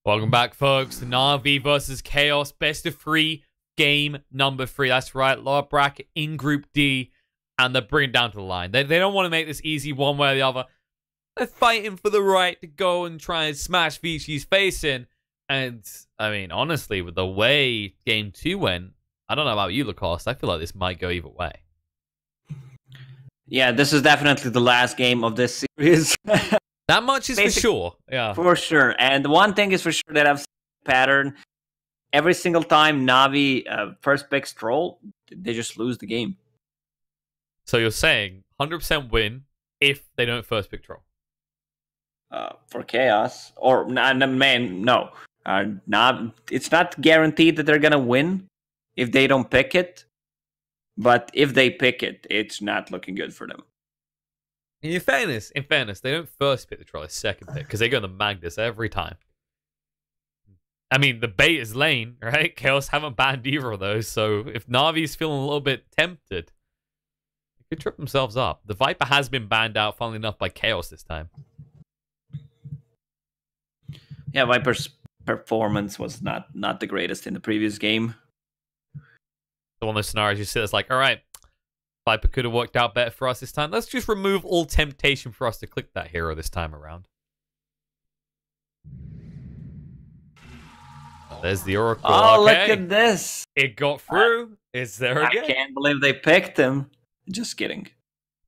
Welcome back, folks. Na'Vi versus Chaos, best of 3, game number 3. That's right, lower bracket in Group D, and they're bringing it down to the line. They don't want to make this easy one way or the other. They're fighting for the right to go and try and smash Vincire's face in. And, I mean, honestly, with the way Game 2 went, I don't know about you, Lacoste. I feel like this might go either way. Yeah, this is definitely the last game of this series. That much is for sure. Yeah. For sure. And one thing is for sure that I've seen a pattern. Every single time Na'Vi first picks troll, they just lose the game. So you're saying 100% win if they don't first pick troll? For Chaos. Or, man, no. It's not guaranteed that they're going to win if they don't pick it. But if they pick it, it's not looking good for them. In fairness, they don't first pick the troll, it's second pick, because they go to Magnus every time. I mean, the bait is lane, right? Chaos haven't banned either of those, so if Na'Vi's feeling a little bit tempted, they could trip themselves up. The Viper has been banned out, funnily enough, by Chaos this time. Yeah, Viper's performance was not the greatest in the previous game. So one of those scenarios you sit, it's like, all right, Viper could have worked out better for us this time. Let's just remove all temptation for us to click that hero this time around. There's the Oracle. Oh, okay. Look at this. It got through. It's there again. I can't believe they picked him. Just kidding.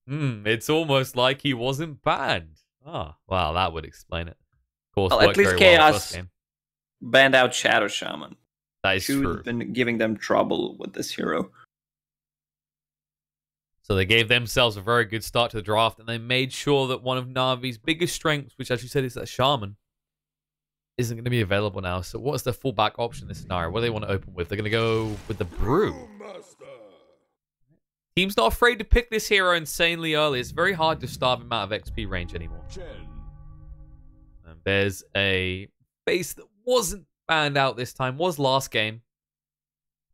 It's almost like he wasn't banned. Oh, wow, that would explain it. Of course, well, at least Chaos well banned out Shadow Shaman. That is true. Have been giving them trouble with this hero. So they gave themselves a very good start to the draft, and they made sure that one of Na'Vi's biggest strengths, which as you said is that Shaman, isn't going to be available now. So what's the fallback option in this scenario? What do they want to open with? They're going to go with the Brew. Team's not afraid to pick this hero insanely early. It's very hard to starve him out of XP range anymore. And there's a base that wasn't banned out this time. Was last game.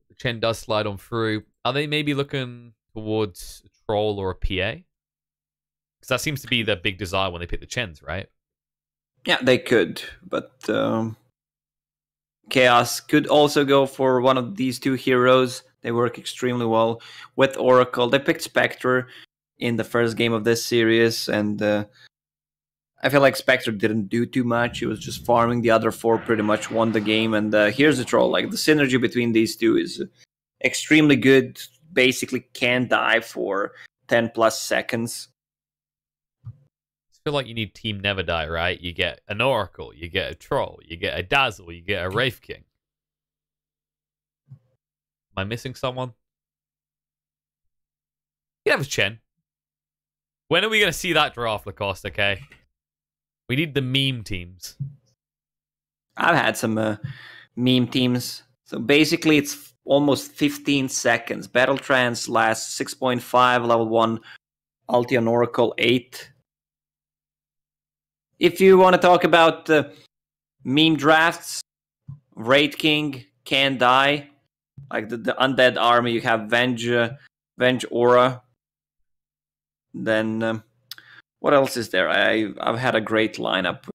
The Chen does slide on through. Are they maybe looking towards a troll or a PA? Because that seems to be their big desire when they pick the Chens, right? Yeah, they could. But Chaos could also go for one of these two heroes. They work extremely well with Oracle. They picked Spectre in the first game of this series, and I feel like Spectre didn't do too much. He was just farming. The other 4 pretty much won the game, and here's the troll. Like, the synergy between these two is extremely good. Basically can't die for 10 plus seconds. I feel like you need Team Never Die, right? You get an Oracle, you get a Troll, you get a Dazzle, you get a Wraith King. Am I missing someone? You have a Chen. When are we going to see that draft, Lacoste, okay? We need the meme teams. I've had some meme teams. So basically it's almost 15 seconds. Battle Trance lasts 6.5, level 1, Ulti on Oracle 8. If you want to talk about meme drafts, Wraith King can die. Like the Undead Army, you have Venge Aura. Then what else is there? I've had a great lineup.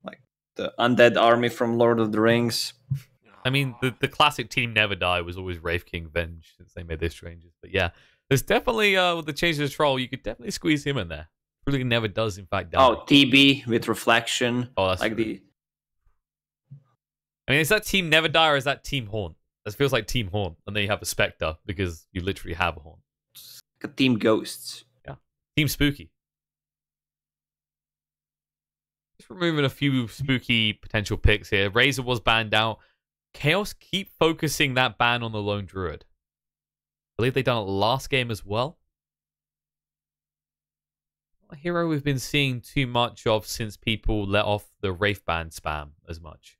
Like the Undead Army from Lord of the Rings. I mean, the classic Team Never Die was always Wraith King Venge since they made this changes. But yeah, there's definitely, with the change to the Troll, you could definitely squeeze him in there. Really never does, in fact, die. Oh, TB with Reflection. Oh, that's like true. I mean, is that Team Never Die or is that Team Haunt? That feels like Team Haunt. And then you have a Spectre because you literally have a Haunt. Like a Team Ghosts. Yeah. Team Spooky. Just removing a few spooky potential picks here. Razor was banned out. Chaos keep focusing that ban on the Lone Druid. I believe they done it last game as well. Not a hero we've been seeing too much of since people let off the Wraith ban spam as much.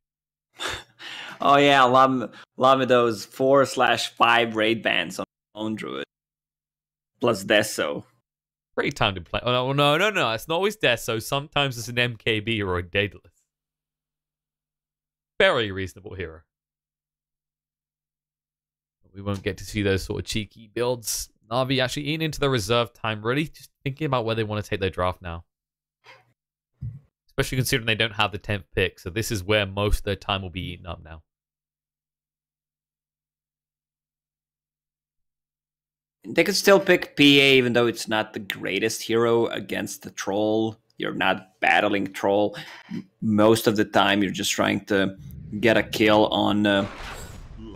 Oh yeah, love those 4/5 raid bans on Lone Druid. Plus Deso. Great time to play. Oh no. It's not always Deso. Sometimes it's an MKB or a Daedalus. Very reasonable hero. We won't get to see those sort of cheeky builds. Na'Vi actually eating into the reserve time, really just thinking about where they want to take their draft now. especially considering they don't have the 10th pick. So this is where most of their time will be eaten up now. They could still pick PA, even though it's not the greatest hero against the troll. You're not battling troll. Most of the time, you're just trying to get a kill on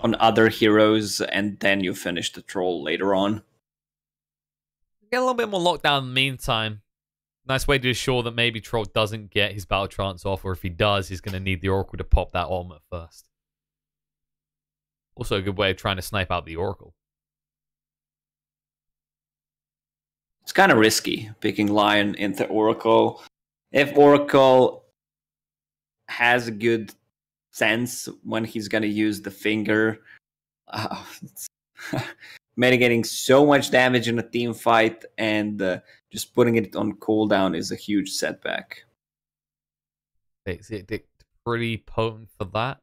other heroes, and then you finish the troll later on. Get a little bit more lockdown in the meantime. Nice way to ensure that maybe troll doesn't get his battle trance off, or if he does, he's going to need the Oracle to pop that ultimate first. Also a good way of trying to snipe out the Oracle. It's kind of risky picking Lion into Oracle. If Oracle has a good sense when he's going to use the finger, mitigating so much damage in a team fight and just putting it on cooldown is a huge setback. It's pretty potent for that.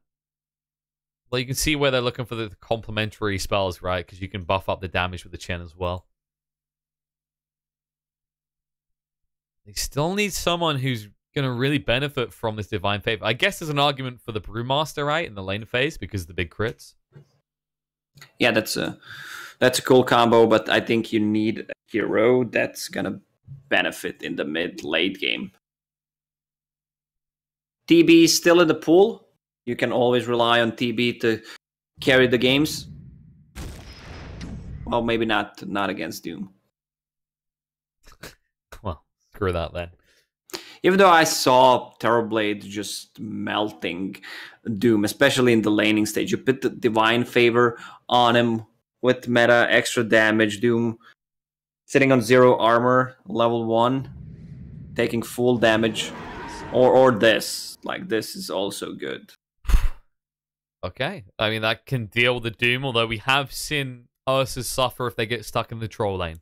Well, you can see where they're looking for the complementary spells, right? Because you can buff up the damage with the Chen as well. They still need someone who's going to really benefit from this Divine Favor. I guess there's an argument for the Brewmaster, right, in the lane phase because of the big crits. Yeah, that's a cool combo, but I think you need a hero that's going to benefit in the mid-late game. TB is still in the pool. You can always rely on TB to carry the games. Well, maybe not against Doom. Well, screw that then. Even though I saw Terrorblade just melting Doom, especially in the laning stage. You put the Divine Favor on him with meta, extra damage. Doom sitting on 0 armor, level 1, taking full damage. Or this. Like, this is also good. Okay. I mean, that can deal with the Doom, although we have seen Ursus suffer if they get stuck in the troll lane.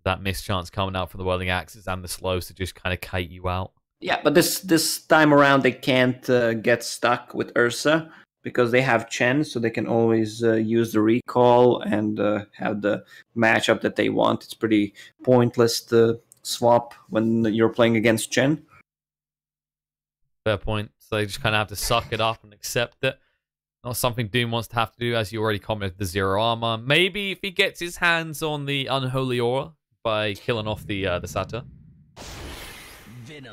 That mischance coming out from the Whirling Axes and the slows to just kind of kite you out. Yeah, but this time around they can't get stuck with Ursa because they have Chen, so they can always use the recall and have the matchup that they want. It's pretty pointless to swap when you're playing against Chen. Fair point. So they just kind of have to suck it up and accept it. Not something Doom wants to have to do, as you already commented, the 0 armor. Maybe if he gets his hands on the Unholy Aura by killing off the Satyr.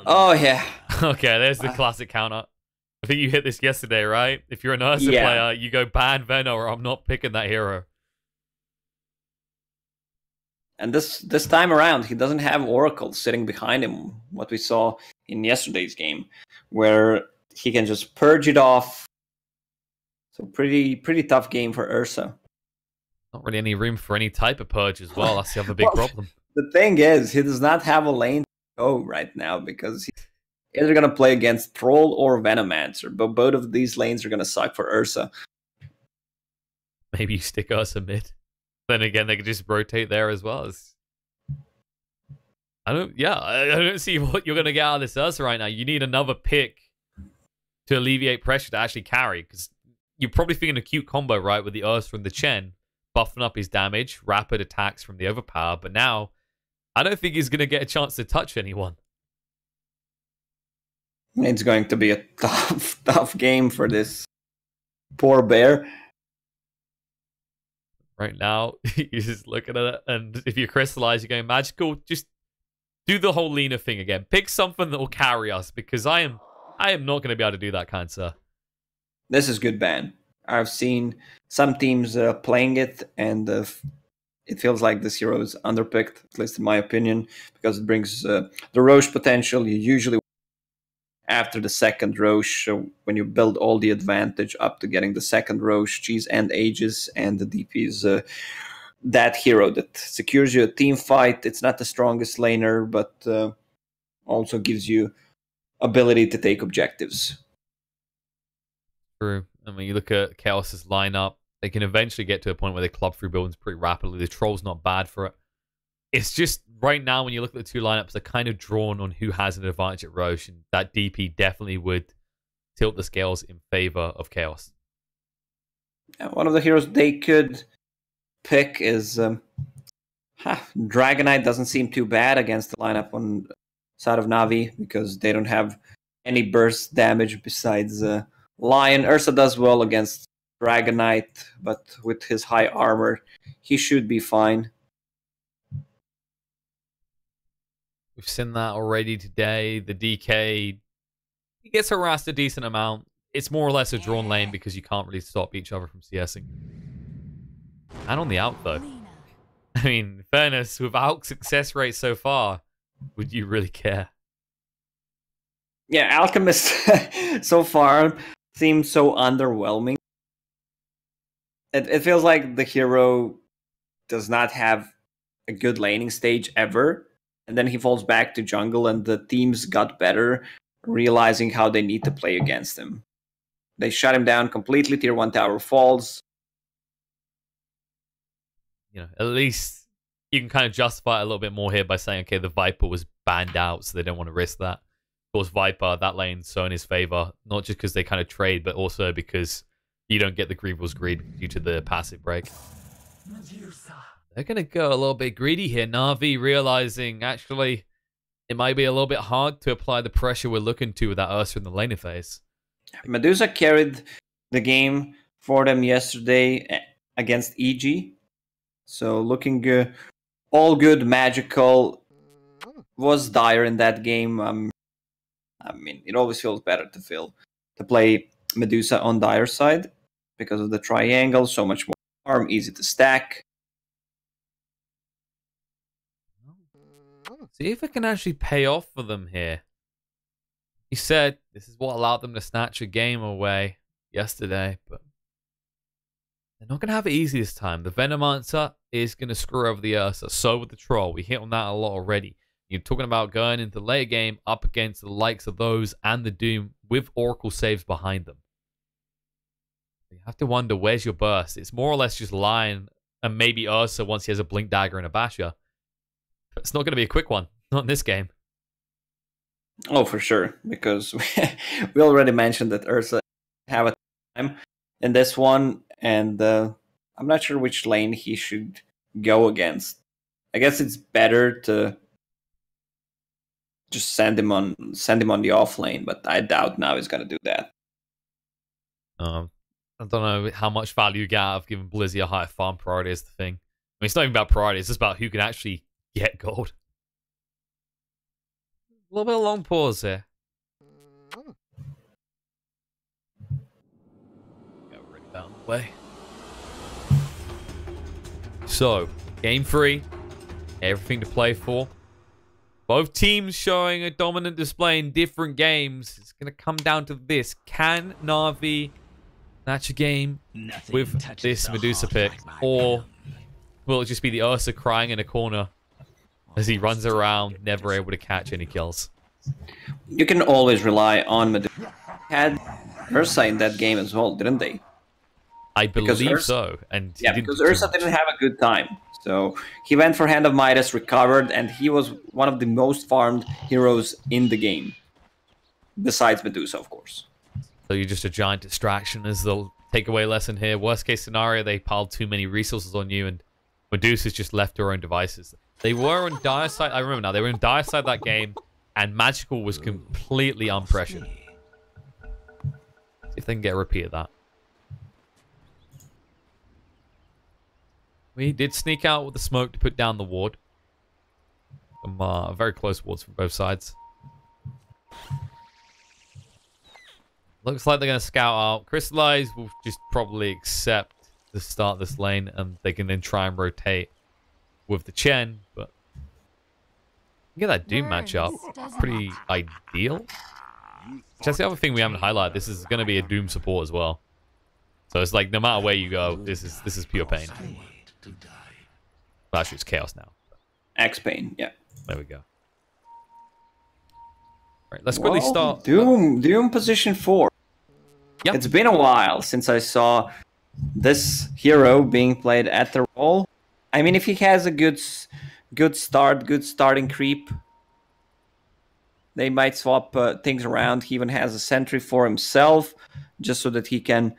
Oh, yeah. Okay, there's the classic counter. I think you hit this yesterday, right? If you're an Ursa player, you go ban Venom or I'm not picking that hero. And this time around, he doesn't have Oracle sitting behind him, what we saw in yesterday's game, where he can just purge it off. So pretty tough game for Ursa. Not really any room for any type of purge as well. That's the other big problem. The thing is, he does not have a lane to go right now because he's either going to play against Troll or Venomancer, but both of these lanes are going to suck for Ursa. Maybe you stick Ursa mid. Then again, they could just rotate there as well. I don't see what you're going to get out of this Ursa right now. You need another pick to alleviate pressure to actually carry, because you're probably thinking a cute combo, right, with the Ursa and the Chen, buffing up his damage, rapid attacks from the overpower, but now I don't think he's going to get a chance to touch anyone. It's going to be a tough game for this poor bear. Right now, you're just looking at it, and if you crystallize, you're going magical, just do the whole Lena thing again. Pick something that will carry us, because I am not going to be able to do that kind, sir. This is good ban. I've seen some teams playing it, and it feels like this hero is underpicked, at least in my opinion, because it brings the Roche potential. You usually, after the second Roche, when you build all the advantage up to getting the second Roche, Cheese and Aegis, and the DP is that hero that secures you a team fight. It's not the strongest laner, but also gives you ability to take objectives. True. And when you look at Chaos's lineup, they can eventually get to a point where they club through buildings pretty rapidly. The Troll's not bad for it. It's just right now, when you look at the two lineups, they're kind of drawn on who has an advantage at Roche, and that DP definitely would tilt the scales in favor of Chaos. One of the heroes they could pick is Dragonite. Doesn't seem too bad against the lineup on side of Navi because they don't have any burst damage besides Lion. Ursa does well against Dragon Knight, but with his high armor, he should be fine. We've seen that already today. The DK, he gets harassed a decent amount. It's more or less a drawn lane because you can't really stop each other from CSing. And on the out, though. I mean, in fairness, without success rate so far, would you really care? Yeah, Alchemist so far seems so underwhelming. It feels like the hero does not have a good laning stage ever. And then he falls back to jungle and the teams got better, realizing how they need to play against him. They shut him down completely, tier 1 tower falls. You know, at least you can kind of justify it a little bit more here by saying, okay, the Viper was banned out, so they don't want to risk that. Of course, Viper, that lane's so in his favor, not just because they kind of trade, but also because you don't get the Grieval's Greed due to the passive break. They're going to go a little bit greedy here. Na'Vi realizing, actually, it might be a little bit hard to apply the pressure we're looking to with that Ursa in the laning phase. Medusa carried the game for them yesterday against EG. So looking all good, magical. Was dire in that game. I mean, it always feels better to play Medusa on dire side because of the triangle. So much more farm, easy to stack. See if it can actually pay off for them here. He said this is what allowed them to snatch a game away yesterday, but they're not going to have it easy this time. The Venomancer is going to screw over the Ursa. So with the Troll. We hit on that a lot already. You're talking about going into the late game up against the likes of those and the Doom with Oracle saves behind them. You have to wonder, where's your burst? It's more or less just Lion and maybe Ursa once he has a Blink Dagger and a Basher. But it's not going to be a quick one. Not in this game. Oh, for sure. Because we already mentioned that Ursa have a time in this one. And I'm not sure which lane he should go against. I guess it's better to just send him on the off lane, but I doubt now he's gonna do that. I don't know how much value you get out of giving Blizzy a higher farm priority is the thing. I mean, it's not even about priority, it's just about who can actually get gold. A little bit of long pause here. Go really down the way. So, game 3. Everything to play for. Both teams showing a dominant display in different games. It's going to come down to this. Can Na'Vi snatch a game with this Medusa pick? Or will it just be the Ursa crying in a corner as he runs around, never able to catch any kills? You can always rely on Medusa. Had Ursa in that game as well, didn't they? I believe so. And yeah, because Ursa didn't have a good time. So he went for Hand of Midas, recovered, and he was one of the most farmed heroes in the game. Besides Medusa, of course. So you're just a giant distraction as the takeaway lesson here. Worst case scenario, they piled too many resources on you, and Medusa's just left to her own devices. They were on dire side. I remember now. They were in dire side that game, and Magical was completely unpressured. See if they can get a repeat of that. We did sneak out with the smoke to put down the ward. Some very close wards from both sides. Looks like they're going to scout out. Crystallize will just probably accept to start this lane, and they can then try and rotate with the Chen. But you get that Doom matchup. Pretty ideal. That's the other thing we haven't highlighted. This is going to be a Doom support as well. So it's like no matter where you go, this is pure pain. Well, actually, it's chaos now. X-Pain, yeah. There we go. All right, let's quickly start. Doom position 4. Yep. It's been a while since I saw this hero being played at the role. I mean, if he has a good starting creep, they might swap things around. He even has a sentry for himself, just so that he can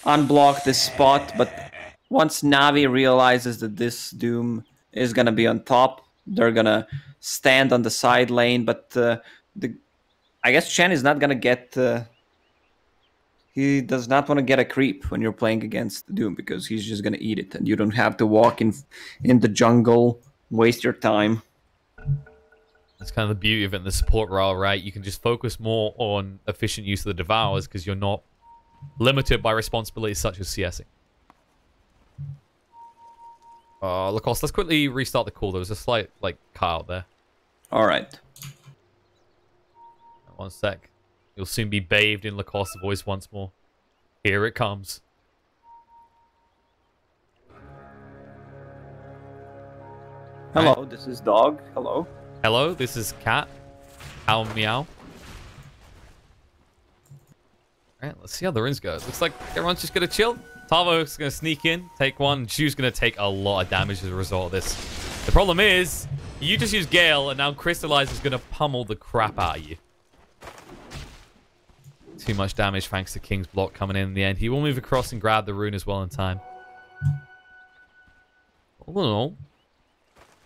unblock this spot. But once Navi realizes that this Doom is gonna be on top, they're gonna stand on the side lane, but I guess Chen is not gonna get. He does not want to get a creep when you're playing against Doom because he's just gonna eat it, and you don't have to walk in the jungle, waste your time. That's kind of the beauty of it in the support role, right? You can just focus more on efficient use of the Devours because you're not limited by responsibilities such as CSing. Lacoste, let's quickly restart the call. There was a slight, cut out there. All right. 1 sec. You'll soon be bathed in Lacoste's voice once more. Here it comes. Hello, this is Dog. Hello. Hello, this is Cat. Ow, meow. Alright, let's see how the runes go. Looks like everyone's just gonna chill. Tavo's gonna sneak in, take one. Chu's gonna take a lot of damage as a result of this. The problem is, you just use Gale, and now Crystallize is gonna pummel the crap out of you. Too much damage thanks to King's block coming in the end. He will move across and grab the rune as well in time. All in all,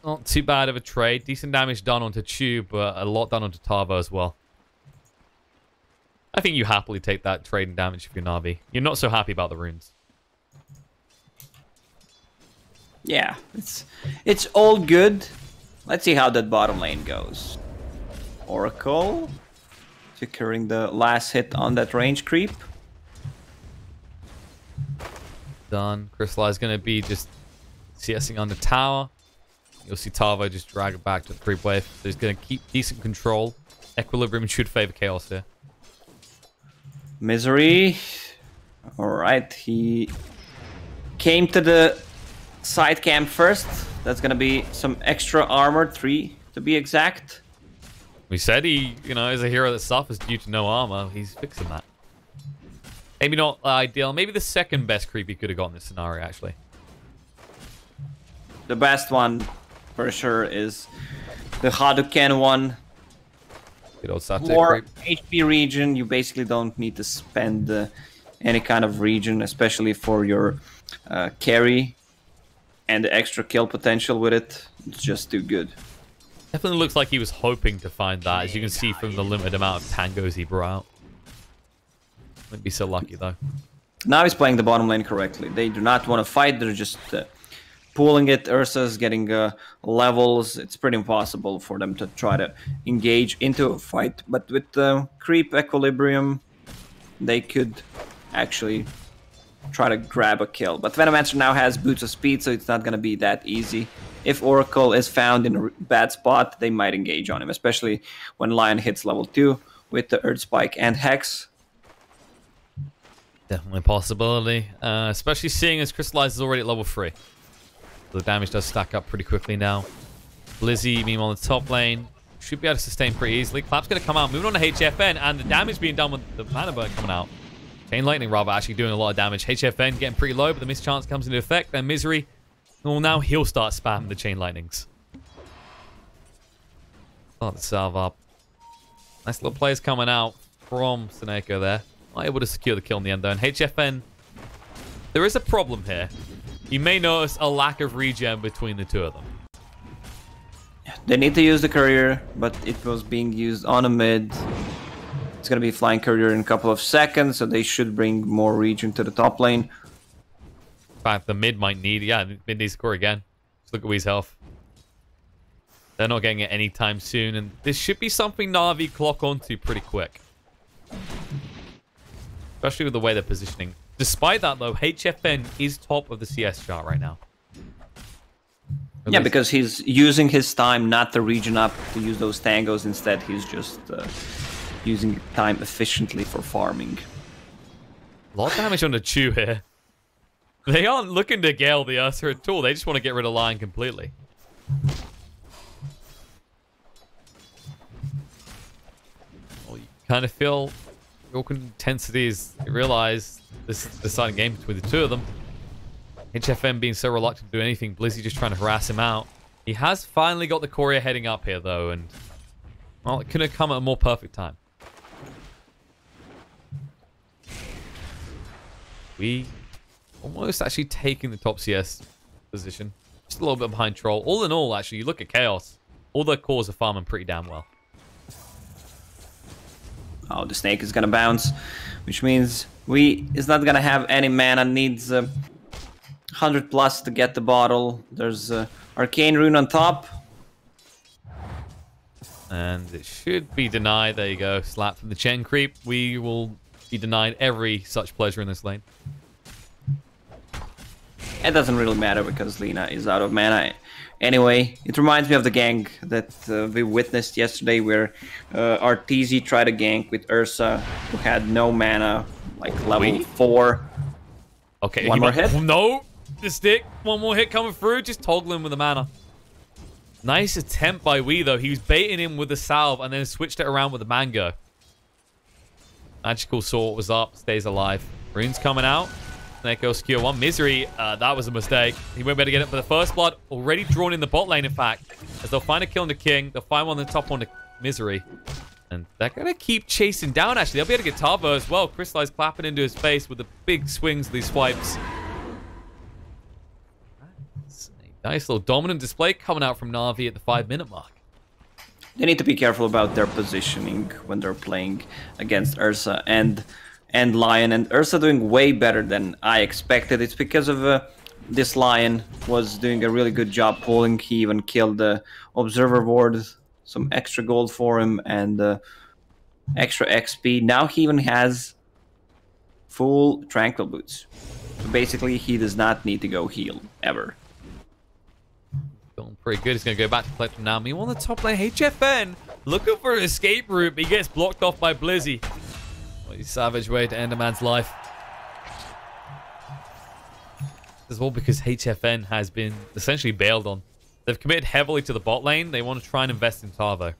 not too bad of a trade. Decent damage done onto Chu, but a lot done onto Tavo as well. I think you happily take that trade and damage if you're Na'Vi. You're not so happy about the runes. Yeah, it's all good. Let's see how that bottom lane goes. Oracle securing the last hit on that range creep. Done. Crystallize going to be just CSing on the tower. You'll see Tavo just drag it back to the creep wave. So he's going to keep decent control. Equilibrium should favor Chaos here. Misery. Alright, he came to the side camp first. That's going to be some extra armor, 3 to be exact. We said he, is a hero that suffers due to no armor. He's fixing that. Maybe not ideal. Maybe the second best creep he could have got in this scenario, actually. The best one, for sure, is the Hadouken one. For HP regen, you basically don't need to spend any kind of regen, especially for your carry and the extra kill potential with it. It's just too good. Definitely looks like he was hoping to find that, as you can see from the limited amount of tangos he brought out. Wouldn't be so lucky, though. Now he's playing the bottom lane correctly. They do not want to fight, they're just pulling it. Ursa's getting levels. It's pretty impossible for them to try to engage into a fight. But with the creep equilibrium, they could actually try to grab a kill. But Venomancer now has boots of speed, so it's not going to be that easy. If Oracle is found in a bad spot, they might engage on him, especially when Lion hits level 2 with the Earth Spike and Hex. Definitely a possibility, especially seeing as Crystallize is already at level 3. So the damage does stack up pretty quickly now. Blizzy, meanwhile, on the top lane, should be able to sustain pretty easily. Clap's going to come out, moving on to HFN, and the damage being done with the Mana Burn coming out. Chain Lightning, rather, actually doing a lot of damage. HFN getting pretty low, but the mischance comes into effect. Then Misery, well, now he'll start spamming the Chain Lightnings. Start to salve up. Nice little plays coming out from Seneko there. Not able to secure the kill in the end, though. And HFN, there is a problem here. You may notice a lack of regen between the two of them. They need to use the courier, but it was being used on a mid. It's going to be flying courier in a couple of seconds, so they should bring more regen to the top lane. In fact, the mid might need, mid needs to score again. Just look at Wee's health. They're not getting it anytime soon, and this should be something Na'Vi clock onto pretty quick. Especially with the way they're positioning. Despite that, though, HFN is top of the CS chart right now. Yeah, because he's using his time not to regen up to use those tangos. Instead, he's just using time efficiently for farming. A lot of damage on the Chu here. They aren't looking to Gale the Ursa at all. They just want to get rid of Lion completely. Well, you kind of feel your intensity is, you realize this is the deciding game between the two of them. HFM being so reluctant to do anything, Blizzy just trying to harass him out. He has finally got the courier heading up here, though, and, well, it couldn't have come at a more perfect time. We almost actually taking the top CS position. Just a little bit behind Troll. All in all, actually, you look at Chaos. all their cores are farming pretty damn well. Oh, the snake is gonna bounce, which means is not gonna have any mana. Needs 100 plus to get the bottle. There's arcane rune on top. And it should be denied. There you go. Slap from the Chen creep. We will be denied every such pleasure in this lane. It doesn't really matter because Lina is out of mana. Anyway, it reminds me of the gank that we witnessed yesterday where Arteezy tried a gank with Ursa who had no mana, like level 4. Okay, one more hit? No, the stick. One more hit coming through. Just toggling with the mana. Nice attempt by Wee, though. He was baiting him with the salve and then switched it around with the mango. Magical Sword was up. Stays alive. Rune's coming out. Snake secure one. Misery, that was a mistake. He won't be able to get it for the first blood. Already drawn in the bot lane, in fact. As they'll find a kill on the King. They'll find one on the top on the Misery. And they're going to keep chasing down, actually. They'll be able to get Tavo as well. Crystallize clapping into his face with the big swings of these swipes. Nice little dominant display coming out from Na'Vi at the 5-minute mark. They need to be careful about their positioning when they're playing against Ursa and Lion. And Ursa doing way better than I expected. It's because of this Lion was doing a really good job pulling. He even killed the Observer Ward. Some extra gold for him and extra XP. Now he even has full Tranquil Boots. So basically he does not need to go heal ever. Feeling pretty good. He's going to go back to collect from now. Meanwhile, on the top lane, HFN looking for an escape route, but he gets blocked off by Blizzy. What a savage way to end a man's life. This is all because HFN has been essentially bailed on. They've committed heavily to the bot lane. They want to try and invest in Tavo.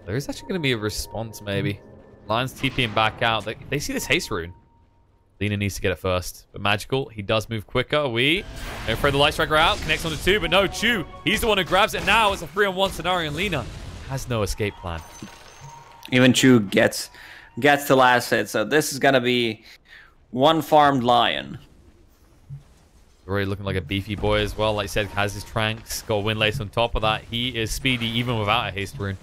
There is actually going to be a response, maybe. Lion's TPing back out. They see this haste rune. Lina needs to get it first. But Magical, he does move quicker. We throw the Light Striker out. Connects onto 2, but no, Chu. He's the one who grabs it now. It's a 3-on-1 scenario, and Lina has no escape plan. Even Chu gets the last hit, so this is going to be one farmed Lion. Already looking like a beefy boy as well. Like I said, has his Tranks. Got a Wind Lace on top of that. He is speedy even without a haste rune.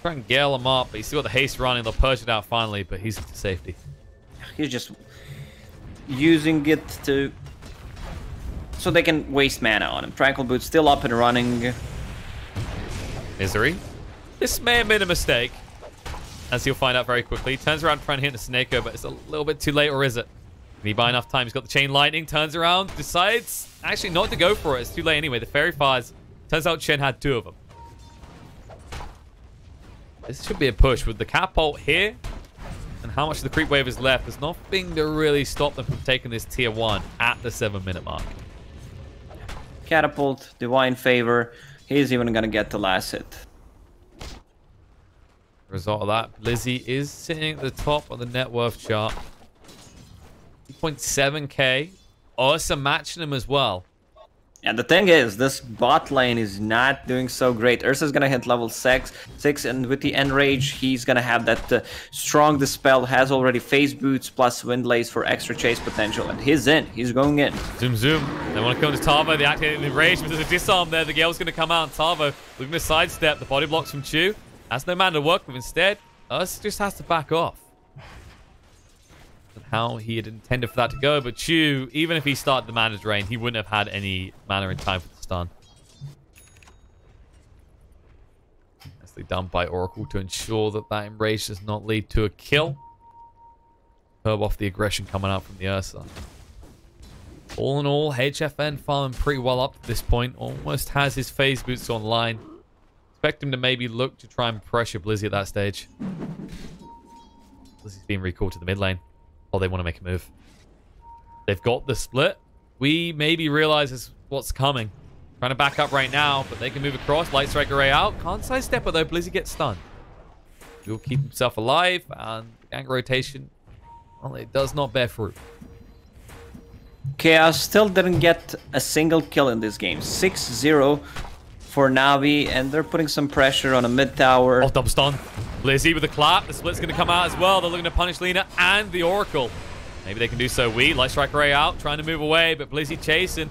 Try and gale him up, but he's still got the haste running. They'll purge it out finally, but he's into safety. He's just using it so they can waste mana on him. Tranquil Boot's still up and running. Misery. This may have been a mistake, as you'll find out very quickly. Turns around trying to hit the Snako, but it's a little bit too late, or is it? Can he buy enough time? He's got the Chain Lightning, turns around, decides actually not to go for it. It's too late anyway. The Fairy Fires. Turns out Chen had 2 of them. This should be a push with the catapult here and how much of the creep wave is left. There's nothing to really stop them from taking this tier 1 at the 7-minute mark. Catapult, Divine Favor. He's even going to get the last hit. Result of that, Blizzy is sitting at the top of the net worth chart. 2.7k. Ursa matching him as well. And the thing is, this bot lane is not doing so great. Ursa's gonna hit level 6, and with the Enrage, he's gonna have that strong Dispel, has already Phase Boots plus Windlace for extra chase potential, and he's in. He's going in. Zoom, zoom. They want to come to Tavo. They activate the Enrage, but there's a disarm there. The Gale's gonna come out, and Tavo looking to sidestep. The body blocks from Chu. Has no man to work with. Instead, Ursa just has to back off. How he had intended for that to go, but Chu, even if he started the mana drain, he wouldn't have had any mana in time for the stun. Nicely done by Oracle to ensure that that Enrage does not lead to a kill. Curb off the aggression coming out from the Ursa. All in all, HFN farming pretty well up to this point. Almost has his phase boots online. Expect him to maybe look to try and pressure Blizzy at that stage. Blizzy's being recalled to the mid lane. Oh, they want to make a move. They've got the split. We maybe realize what's coming. Trying to back up right now, but they can move across. Light Strike Array out. Can't sidestep it though. Blizzy gets stunned. He'll keep himself alive, and the gang rotation, well, it does not bear fruit. Chaos still didn't get a single kill in this game. 6-0 for Na'Vi, and they're putting some pressure on a mid tower. Oh, double stun. Blizzy with a clap. The split's going to come out as well. They're looking to punish Lina and the Oracle. Maybe they can do so. Light Strike Array out, trying to move away, but Blizzy chasing.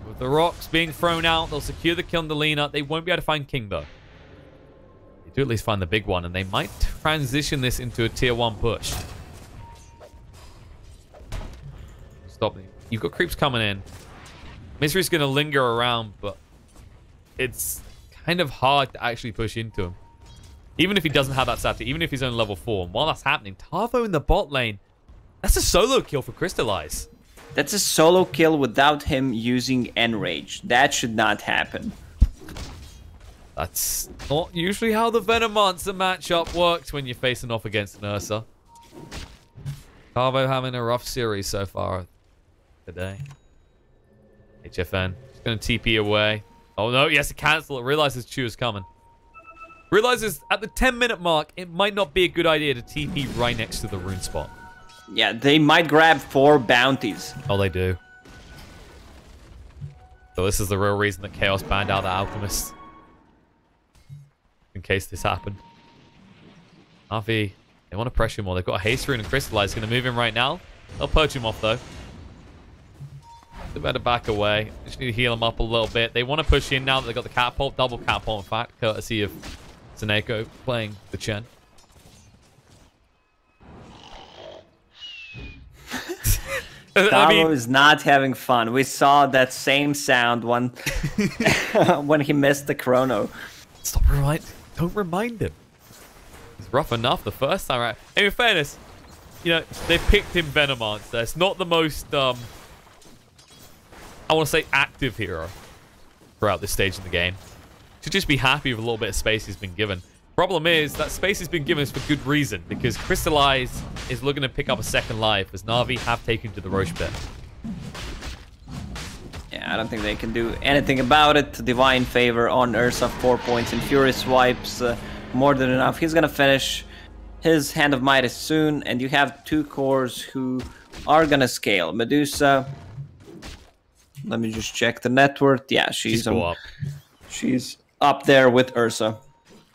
With the rocks being thrown out, they'll secure the kill on the Lina. They won't be able to find King, though. They do at least find the big one, and they might transition this into a tier 1 push. Stop. You've got creeps coming in. Misery's going to linger around, but it's kind of hard to actually push into him. Even if he doesn't have that stat, even if he's only level 4. And while that's happening, Tavo in the bot lane, that's a solo kill for Crystallize. That's a solo kill without him using Enrage. That should not happen. That's not usually how the Venomancer matchup works when you're facing off against an Ursa. Tavo having a rough series so far today. HFN just going to TP away. Oh no, he has to cancel it. Realizes Chu is coming. Realizes at the 10-minute mark, it might not be a good idea to TP right next to the rune spot. Yeah, they might grab 4 bounties. Oh, they do. So this is the real reason that Chaos banned out the Alchemist. In case this happened. Navi, they want to pressure him more. They've got a haste rune and Crystallize. Going to move him right now. They'll poach him off, though. They better back away. Just need to heal him up a little bit. They want to push in now that they've got the catapult. Double catapult, in fact, courtesy of Seneko playing the Chen. Tavo is not having fun. We saw that same sound when he missed the chrono. Don't remind him. It's rough enough the first time, right? And in fairness, you know, they picked him Venomancer. It's not the most, I want to say active hero throughout this stage in the game. Should just be happy with a little bit of space he's been given. Problem is, that space has been given us for good reason, because Crystallize is looking to pick up a second life, as Na'Vi have taken to the Roche pit. Yeah, I don't think they can do anything about it. Divine Favor on Ursa, 4 points, and Furious Wipes, more than enough. He's gonna finish his Hand of Midas soon, and you have 2 cores who are gonna scale. Medusa, let me just check the net worth. Yeah, she's up there with Ursa.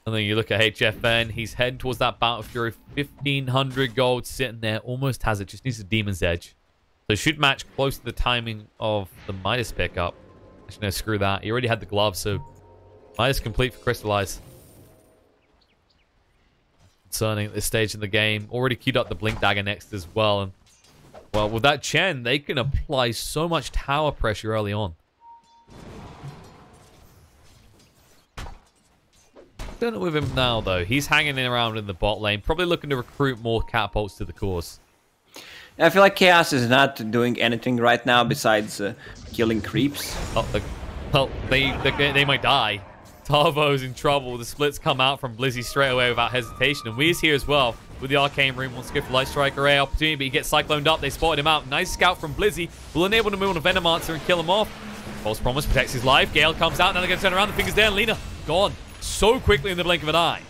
And then you look at HFN, he's heading towards that Battle Fury, 1,500 gold sitting there, almost has it, just needs a Demon's Edge. So should match close to the timing of the Midas pickup. Actually, no, screw that. He already had the glove, so Midas complete for Crystallize. Concerning at this stage in the game. Already queued up the Blink Dagger next as well. And, well, with that Chen, they can apply so much tower pressure early on. With him now, though. He's hanging around in the bot lane, probably looking to recruit more catapults to the cores. I feel like Chaos is not doing anything right now besides killing creeps. Well, they might die. Tavo's in trouble. The splits come out from Blizzy straight away without hesitation. And Wee's here as well with the Arcane Rune. Wants to go for Light Strike Array opportunity, but he gets cycloned up. They spotted him out. Nice scout from Blizzy. Will enable him to move on a Venomancer and kill him off. False Promise protects his life. Gale comes out. Now they're going to turn around. The finger's there. And Lina gone so quickly in the blink of an eye.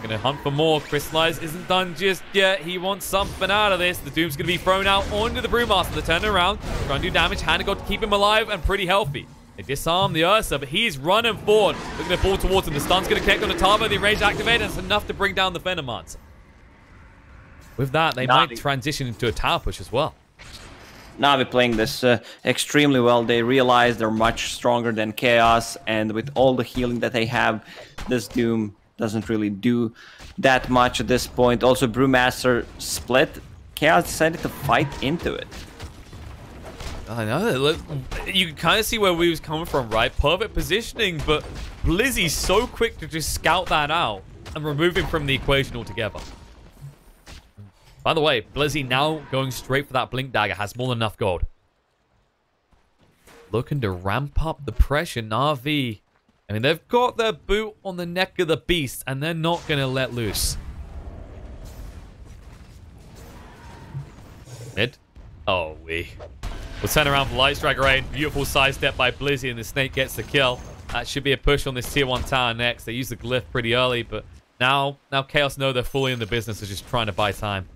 Gonna hunt for more. Crystallize isn't done just yet. He wants something out of this. The Doom's gonna be thrown out onto the Brewmaster. They're turning around, trying to do damage. Hannah got to keep him alive and pretty healthy. They disarm the Ursa, but he's running forward. Looking to fall towards him. The stun's gonna connect on the Tavo. The range activated. That's enough to bring down the Venomancer. With that, they might transition into a tower push as well. Na'Vi playing this extremely well. They realize they're much stronger than Chaos, and with all the healing that they have, this Doom doesn't really do that much at this point. Also, Brewmaster split. Chaos decided to fight into it. I know. Look, you can kind of see where we was coming from, right? Perfect positioning, but Blizzy's so quick to just scout that out and remove him from the equation altogether. By the way, Blizzy now going straight for that Blink Dagger has more than enough gold. Looking to ramp up the pressure. Na'Vi, I mean, they've got their boot on the neck of the beast, and they're not going to let loose. Mid. Oh, we'll turn around for Light Strike Array. Beautiful sidestep by Blizzy, and the Snake gets the kill. That should be a push on this tier 1 tower next. They use the glyph pretty early, but now Chaos know they're fully in the business of just trying to buy time.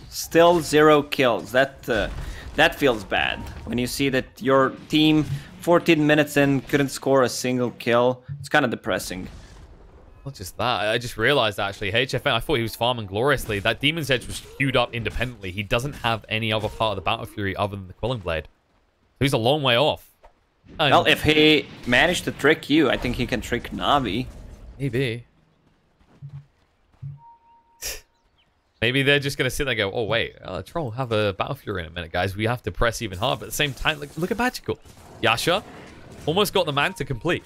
Still 0 kills. That feels bad. When you see that your team 14 minutes in couldn't score a single kill, it's kind of depressing. Not just that, I just realized actually, HFN, I thought he was farming gloriously. That Demon's Edge was queued up independently. He doesn't have any other part of the Battle Fury other than the Quelling Blade. He's a long way off. And well, if he managed to trick you, I think he can trick Na'Vi. Maybe. Maybe they're just going to sit there and go, oh, wait, Troll have a Battle Fury in a minute, guys. We have to press even harder. But at the same time, look at Magical. Yasha almost got the man to complete.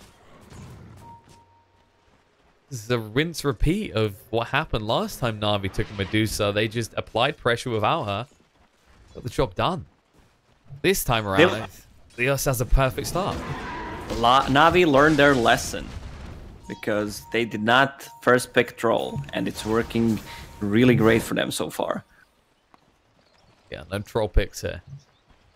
This is a rinse repeat of what happened last time Na'Vi took a Medusa. They just applied pressure without her. Got the job done. This time around, Leos has a perfect start. Na'Vi learned their lesson because they did not first pick Troll, and it's working really great for them so far. Yeah, no Troll picks here.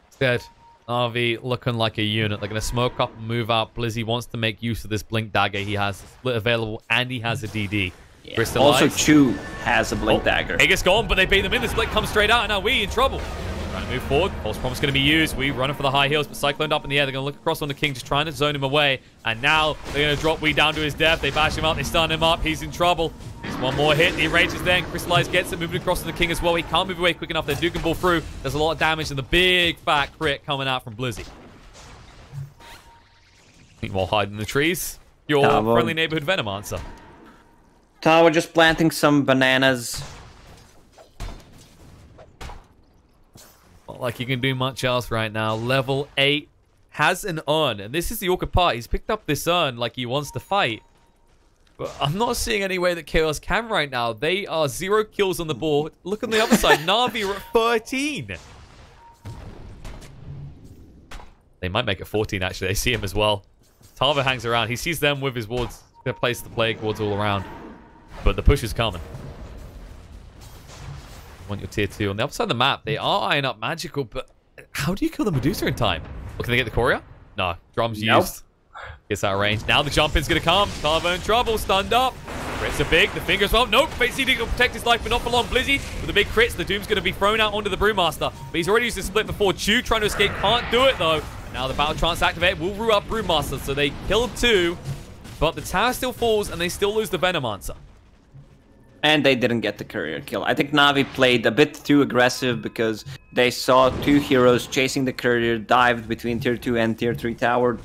Instead, Na'Vi looking like a unit. They're going to smoke up and move out. Blizzy wants to make use of this Blink Dagger. He has a split available, and he has a DD. Yeah. Also, Chu has a Blink Dagger. Aegis gone, but they bait them in. The split comes straight out, and now we in trouble. Trying to move forward. False Promise going to be used. We running for the high heels, but Cyclone up in the air. They're going to look across on the King, just trying to zone him away. And now they're going to drop Wee down to his death. They bash him up. They stun him up. He's in trouble. There's one more hit. The Rage is there. And Crystallize gets it. Moving across to the King as well. He can't move away quick enough. They're Duke and Ball through. There's a lot of damage and the big fat crit coming out from Blizzy. Meanwhile, hiding in the trees. Your friendly neighborhood Venomancer. Tower just planting some bananas. Not like you can do much else right now. Level 8 has an urn. And this is the awkward part. He's picked up this urn like he wants to fight. But I'm not seeing any way that Chaos can right now. They are 0 kills on the board. Look on the other side. Na'Vi are at 13. They might make it 14, actually. They see him as well. Tava hangs around. He sees them with his wards. He's going to place the Plague wards all around. But the push is coming. You want your tier 2. On the other side of the map, they are eyeing up Magical, but how do you kill the Medusa in time? Well, can they get the CORSAIr? No. Drums used. Gets out of range. Now the jump in's going to come. Tava in trouble. Stunned up. Crits are big. The fingers well. Nope. Basically, to protect his life, but not for long. Blizzy with the big crits. The Doom's going to be thrown out onto the Brewmaster. But he's already used the split before. Chu trying to escape. Can't do it, though. Now the Battle Trance activate will rule up Brewmaster. So they killed 2. But the tower still falls, and they still lose the Venomancer. And they didn't get the courier kill. I think Na'Vi played a bit too aggressive because they saw 2 heroes chasing the courier, dived between tier 2 and tier 3 tower.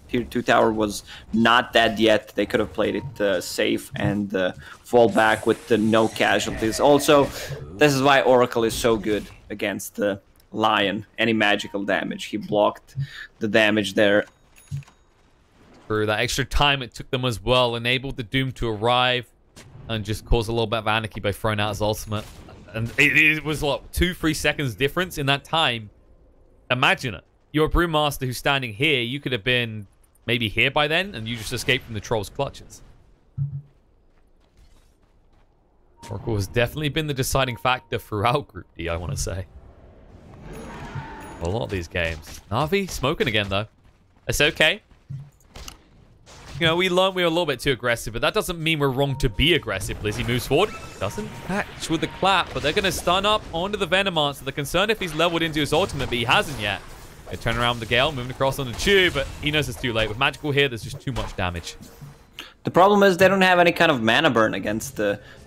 Tier 2 tower was not dead yet. They could have played it safe and fall back with no casualties. Also, this is why Oracle is so good against the Lion. Any magical damage. He blocked the damage there. For that extra time it took them as well, enabled the Doom to arrive and just cause a little bit of anarchy by throwing out his ultimate. And it was like 2-3 seconds difference in that time. Imagine it. You're a Brewmaster who's standing here. You could have been maybe here by then, and you just escaped from the Troll's clutches. Oracle has definitely been the deciding factor throughout Group D, I want to say. A lot of these games. Na'Vi smoking again, though. It's okay. You know, we learned we were a little bit too aggressive, but that doesn't mean we're wrong to be aggressive. Blizzy moves forward. Doesn't catch with the clap, but they're going to stun up onto the Venomancer. They're concerned if he's leveled into his ultimate, but he hasn't yet. They turn around with the Gale, moving across on the Tube, but he knows it's too late. With Magical here, there's just too much damage. The problem is they don't have any kind of mana burn against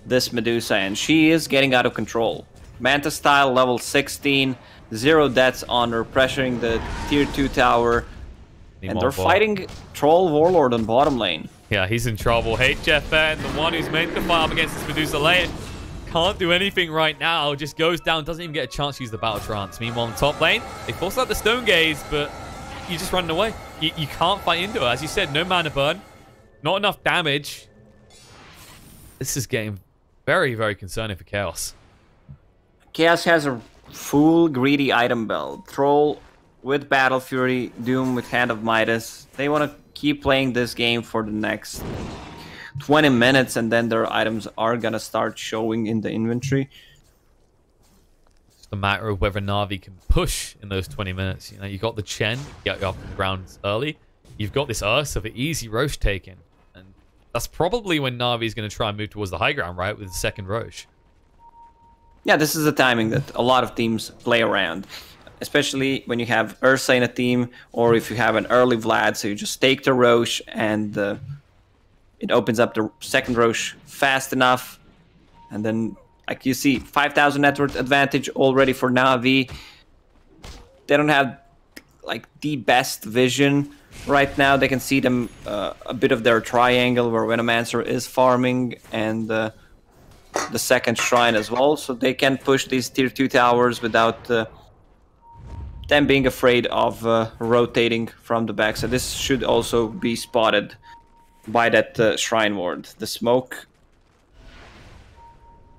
this Medusa, and she is getting out of control. Manta style, level 16, 0 deaths on her, pressuring the tier 2 tower. And they're fighting Troll Warlord on bottom lane. Yeah, he's in trouble. Hey, Jeff Ben, the one who's meant to fight up against this Medusa lane, can't do anything right now. Just goes down, doesn't even get a chance to use the Battle Trance. Meanwhile, on top lane, they force out the Stone Gaze, but you're just running away. You can't fight into it. As you said, no mana burn. Not enough damage. This is getting very, very concerning for Chaos. Chaos has a full greedy item belt. Troll with Battle Fury, Doom with Hand of Midas. They want to keep playing this game for the next 20 minutes, and then their items are going to start showing in the inventory. It's just a matter of whether Na'Vi can push in those 20 minutes. You know, you got the Chen, get you up on the ground early. You've got this Ursa for easy Roche taken. And that's probably when Na'Vi is going to try and move towards the high ground, right? With the second Roche. Yeah, this is the timing that a lot of teams play around. Especially when you have Ursa in a team, or if you have an early Vlad, so you just take the Roche and it opens up the second Roche fast enough. And then, like you see, 5,000 network advantage already for Na'Vi. They don't have like the best vision right now. They can see them a bit of their triangle where Venomancer is farming, and the second shrine as well, so they can push these tier 2 towers without them being afraid of rotating from the back. So this should also be spotted by that shrine ward. The smoke.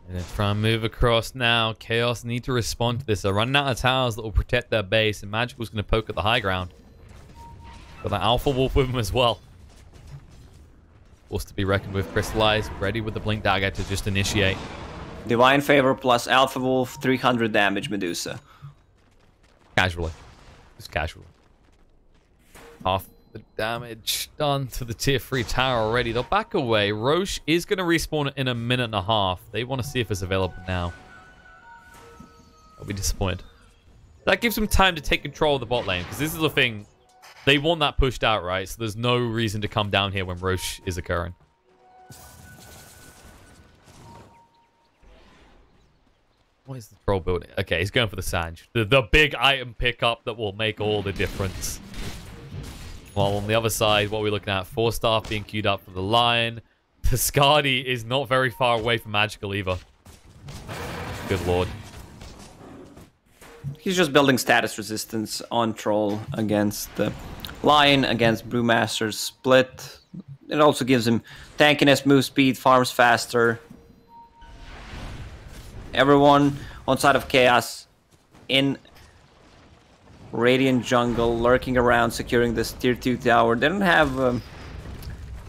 And then try and move across now. Chaos need to respond to this. They're running out of towers that will protect their base, and Magical's going to poke at the high ground. Got that Alpha Wolf with him as well. Forced to be reckoned with. Crystallized, ready with the Blink Dagger to just initiate. Divine Favor plus Alpha Wolf, 300 damage Medusa. Casually. Just casually. Half the damage done to the tier 3 tower already. They'll back away. Roche is going to respawn in a minute and a half. They want to see if it's available now. I'll be disappointed. That gives them time to take control of the bot lane, because this is the thing. They want that pushed out, right? So there's no reason to come down here when Roche is occurring. What is the troll building? Okay, he's going for the Sange. The big item pickup that will make all the difference. While on the other side, what we're looking at, 4 staff being queued up for the Lion. The Skadi is not very far away from Magical either. Good lord. He's just building status resistance on Troll against the Lion, against Brewmaster's split. It also gives him tankiness, move speed, farms faster. Everyone on side of Chaos in Radiant Jungle, lurking around, securing this tier 2 tower. They don't have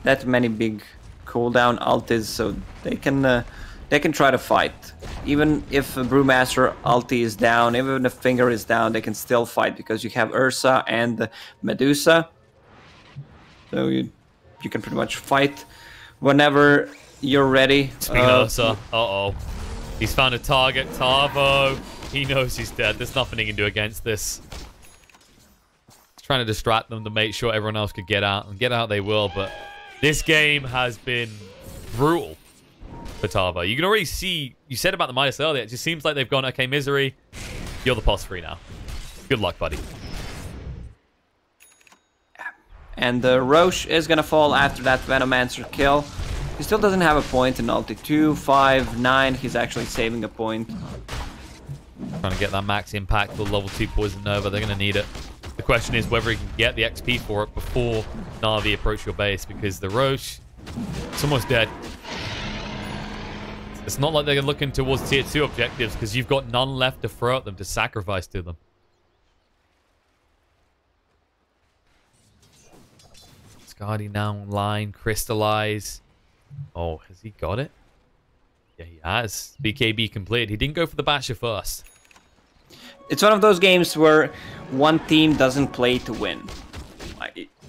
that many big cooldown ultis, so they can try to fight. Even if Brewmaster ulti is down, even if Finger is down, they can still fight because you have Ursa and Medusa. So you can pretty much fight whenever you're ready. Speaking of Ursa, uh-oh. He's found a target, Tavo. He knows he's dead. There's nothing he can do against this. He's trying to distract them to make sure everyone else could get out. And get out they will, but this game has been brutal for Tavo. You can already see, you said about the Midas earlier, it just seems like they've gone, okay, Misery, you're the pos 3 now. Good luck, buddy. And Roche is going to fall after that Venomancer kill. He still doesn't have a point in ulti. 2, 5, 9. He's actually saving a point. Trying to get that max impact for level 2 Poison Nova. They're going to need it. The question is whether he can get the XP for it before Na'Vi approach your base, because the Roche, it's almost dead. It's not like they're looking towards tier 2 objectives, because you've got none left to throw at them, to sacrifice to them. Skadi now online. Crystallize. Oh, has he got it? Yeah, he has. BKB completed. He didn't go for the Basher first. It's one of those games where one team doesn't play to win.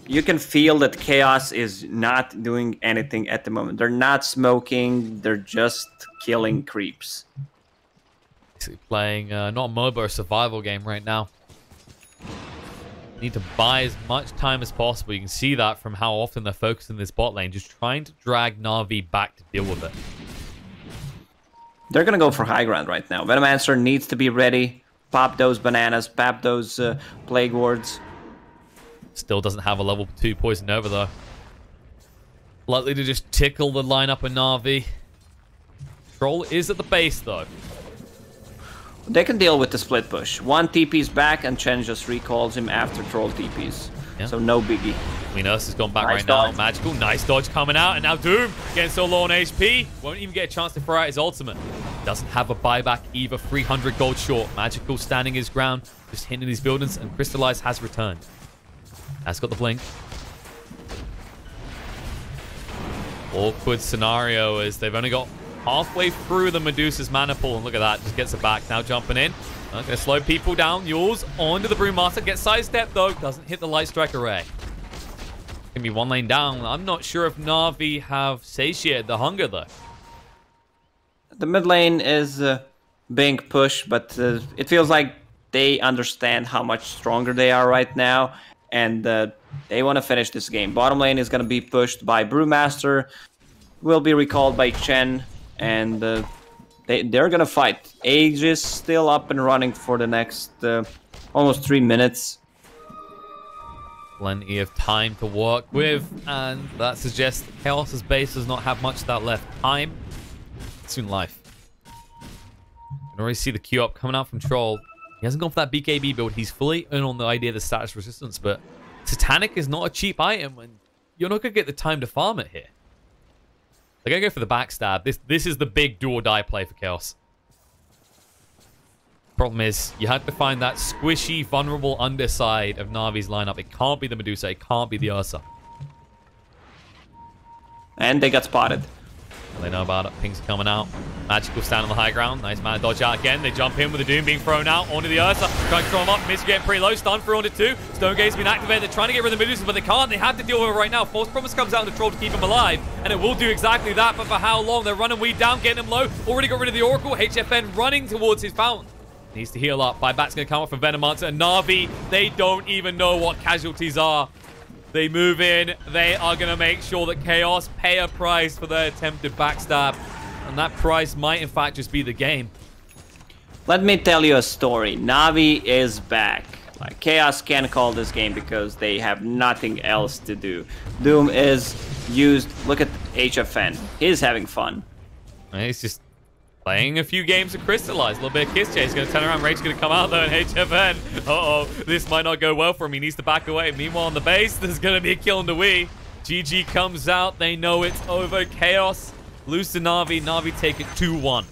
You can feel that Chaos is not doing anything at the moment. They're not smoking. They're just killing creeps. Basically playing not a MOBA, a survival game right now. Need to buy as much time as possible. You can see that from how often they're focusing this bot lane, just trying to drag Na'Vi back to deal with it. They're gonna go for high ground right now. Venomancer needs to be ready. Pop those bananas, pop those plague wards. Still doesn't have a level 2 Poison Nova though. Likely to just tickle the lineup of Na'Vi. Troll is at the base though. They can deal with the split push. One TP's back and Chen just recalls him after Troll TP's. Yeah. So no biggie. Nurse has gone back nice right dodge. now. Magical, nice dodge coming out. And now Doom getting so low on HP. Won't even get a chance to throw out his ultimate. Doesn't have a buyback either. 300 gold short. Magical standing his ground. Just hitting these buildings. And Crystallize has returned. Has got the blink. Awkward scenario as they've only got halfway through the Medusa's mana pool, and look at that, just gets it back. Now jumping in. Going to slow people down. Yules onto the Brewmaster. Gets sidestep though. Doesn't hit the Light Strike array. Gonna be one lane down. I'm not sure if Na'Vi have satiated the hunger though. The mid lane is being pushed, but it feels like they understand how much stronger they are right now, and they want to finish this game. Bottom lane is going to be pushed by Brewmaster, will be recalled by Chen, and they're going to fight. Age is still up and running for the next almost 3 minutes. Plenty of time to work with, and that suggests Chaos's base does not have much of that left. Time, soon life. You can already see the Q up coming out from Troll. He hasn't gone for that BKB build. He's fully in on the idea of the status resistance, but Satanic is not a cheap item, and you're not going to get the time to farm it here. They're going to go for the backstab. This is the big do-or-die play for Chaos. Problem is, you had to find that squishy, vulnerable underside of Na'Vi's lineup. It can't be the Medusa. It can't be the Ursa. And they got spotted. They know about it. Ping's coming out. Magic will stand on the high ground. Nice mana dodge out again. They jump in with the Doom being thrown out onto the Ursa. Trying to control him up. Miss getting pretty low. Stun through onto 2. Stone Gate's been activated. They're trying to get rid of the Medusa, but they can't. They have to deal with it right now. False Promise comes out on the Troll to keep him alive, and it will do exactly that, but for how long? They're running Weed down, getting him low. Already got rid of the Oracle. HFN running towards his fountain. Needs to heal up. Buyback's going to come up from Venomancer. And Na'Vi, they don't even know what casualties are. They move in. They are going to make sure that Chaos pay a price for their attempted backstab. And that price might, in fact, just be the game. Let me tell you a story. Na'Vi is back. Like, Chaos can call this game because they have nothing else to do. Doom is used. Look at HFN. He's having fun. He's just playing a few games of Crystallize. A little bit of Kiss Chase. Going to turn around. Rage's going to come out, though, and HFN. Uh-oh. This might not go well for him. He needs to back away. Meanwhile, on the base, there's going to be a kill on the Wii. GG comes out. They know it's over. Chaos lose to Na'Vi. Na'Vi take it 2-1.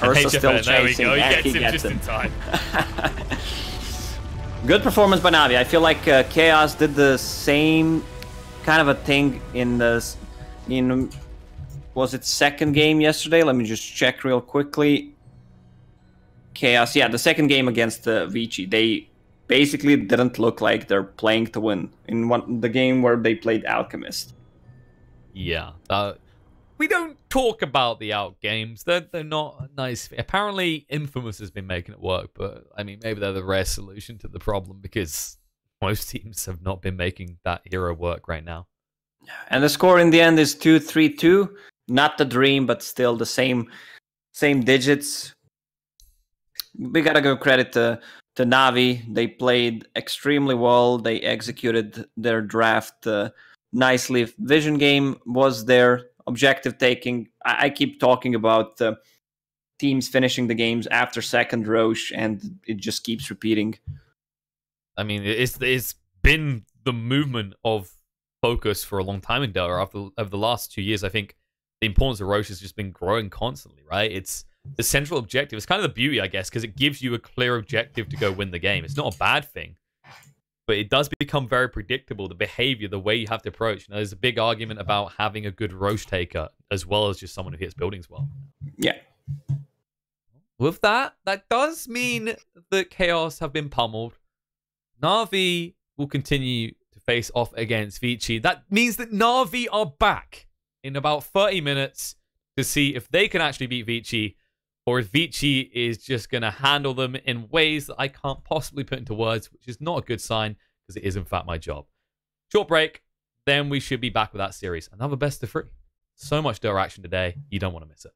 Ursa still chasing. There we go. He gets him just him. in time. Good performance by Na'Vi. I feel like Chaos did the same kind of a thing in the... was it second game yesterday? Let me just check real quickly. Chaos, yeah, the second game against Vici. They basically didn't look like they're playing to win in the game where they played Alchemist. Yeah, we don't talk about the out games. They're not nice. Apparently, Infamous has been making it work, but I mean, maybe they're the rare solution to the problem because most teams have not been making that hero work right now. And the score in the end is 2-3-2. Not the dream, but still the same digits. We gotta give credit to Na'Vi. They played extremely well. They executed their draft nicely. Vision game was their objective taking. I keep talking about teams finishing the games after second Roche, and it just keeps repeating. I mean, it's been the movement of focus for a long time in Dota. Over the last 2 years, I think the importance of Roche has just been growing constantly, right? It's the central objective. It's kind of the beauty, I guess, because it gives you a clear objective to go win the game. It's not a bad thing, but it does become very predictable, the behavior, the way you have to approach. There's a big argument about having a good Roche taker as well as just someone who hits buildings well. Yeah. With that does mean that Chaos have been pummeled. Na'Vi will continue to face off against Vici. That means that Na'Vi are back in about 30 minutes to see if they can actually beat Vici, or if Vici is just going to handle them in ways that I can't possibly put into words, which is not a good sign, because it is, in fact, my job. Short break, then we should be back with that series. Another best of 3. So much Dota action today, you don't want to miss it.